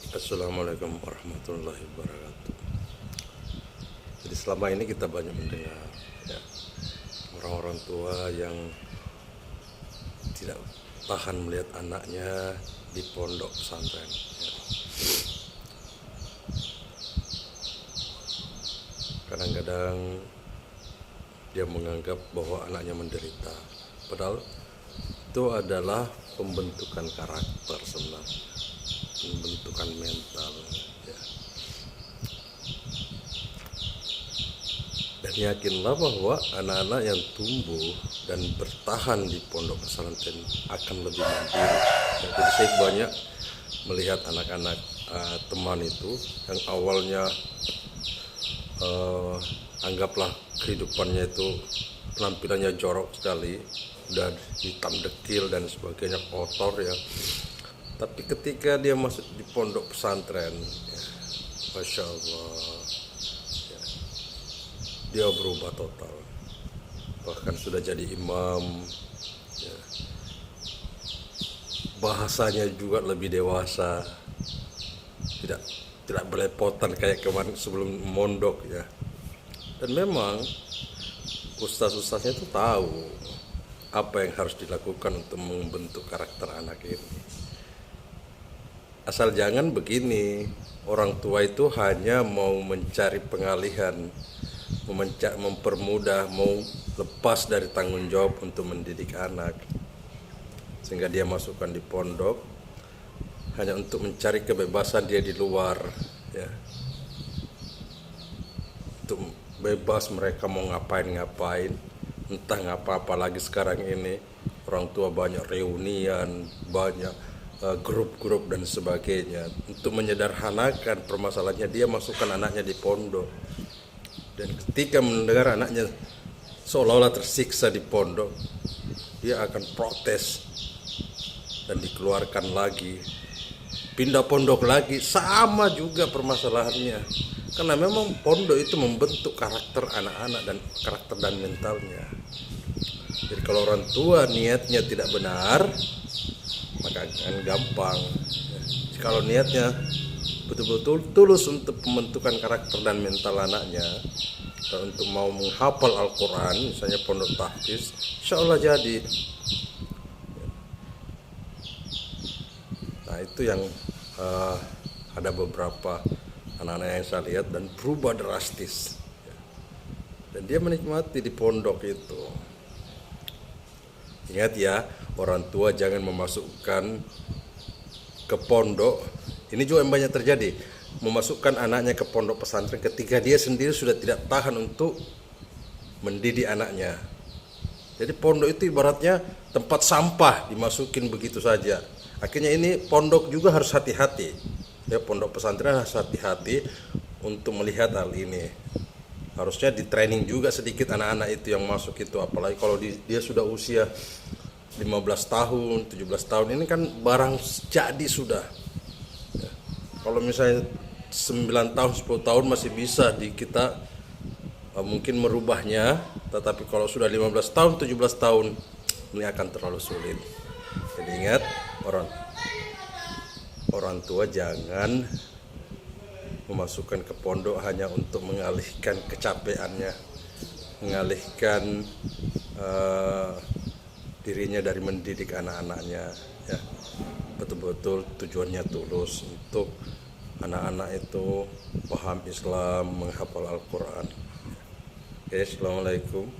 Assalamualaikum warahmatullahi wabarakatuh. Jadi selama ini kita banyak mendengar ya, orang-orang tua yang tidak tahan melihat anaknya di pondok pesantren. Ya. Kadang-kadang dia menganggap bahwa anaknya menderita, padahal itu adalah pembentukan karakter sebenarnya, pembentukan mental. Ya. Dan yakinlah bahwa anak-anak yang tumbuh dan bertahan di pondok pesantren akan lebih mandiri. Jadi saya banyak melihat anak-anak teman itu yang awalnya anggaplah kehidupannya itu penampilannya jorok sekali, dan hitam dekil dan sebagainya, kotor ya. Tapi ketika dia masuk di pondok pesantren, ya, Masya Allah, ya, dia berubah total. Bahkan sudah jadi imam, ya. Bahasanya juga lebih dewasa, tidak belepotan kayak kemarin sebelum mondok ya. Dan memang ustaz-ustaznya itu tahu apa yang harus dilakukan untuk membentuk karakter anak ini. Asal jangan begini, orang tua itu hanya mau mencari pengalihan, mempermudah, mau lepas dari tanggung jawab untuk mendidik anak, sehingga dia masukkan di pondok hanya untuk mencari kebebasan dia di luar ya, untuk bebas mereka mau ngapain-ngapain, entah ngapa, apalagi sekarang ini orang tua banyak reunian, banyak grup-grup dan sebagainya. Untuk menyederhanakan permasalahannya, dia masukkan anaknya di pondok, dan ketika mendengar anaknya seolah-olah tersiksa di pondok, dia akan protes dan dikeluarkan lagi, pindah pondok lagi, sama juga permasalahannya. Karena memang pondok itu membentuk karakter anak-anak dan karakter dan mentalnya. Jadi kalau orang tua niatnya tidak benar, maka akan gampang. Kalau niatnya betul-betul tulus untuk pembentukan karakter dan mental anaknya, dan untuk mau menghafal Al-Quran, misalnya pondok tahfiz, insya Allah jadi. Nah itu yang ada beberapa anak-anak yang saya lihat dan berubah drastis, dan dia menikmati di pondok itu. Ingat ya, orang tua jangan memasukkan ke pondok. Ini juga yang banyak terjadi, memasukkan anaknya ke pondok pesantren ketika dia sendiri sudah tidak tahan untuk mendidik anaknya. Jadi pondok itu ibaratnya tempat sampah dimasukin begitu saja. Akhirnya ini pondok juga harus hati-hati. Ya, pondok pesantren harus hati-hati untuk melihat hal ini. Harusnya di training juga sedikit anak-anak itu yang masuk itu, apalagi kalau dia sudah usia 15 tahun, 17 tahun, ini kan barang jadi sudah. Ya. Kalau misalnya 9 tahun, 10 tahun masih bisa di kita mungkin merubahnya, tetapi kalau sudah 15 tahun, 17 tahun, ini akan terlalu sulit. Jadi ingat, orang tua jangan memasukkan ke pondok hanya untuk mengalihkan kecapeannya, mengalihkan dirinya dari mendidik anak-anaknya ya. Betul-betul tujuannya tulus untuk anak-anak itu paham Islam, menghafal Al-Quran. Oke, assalamualaikum.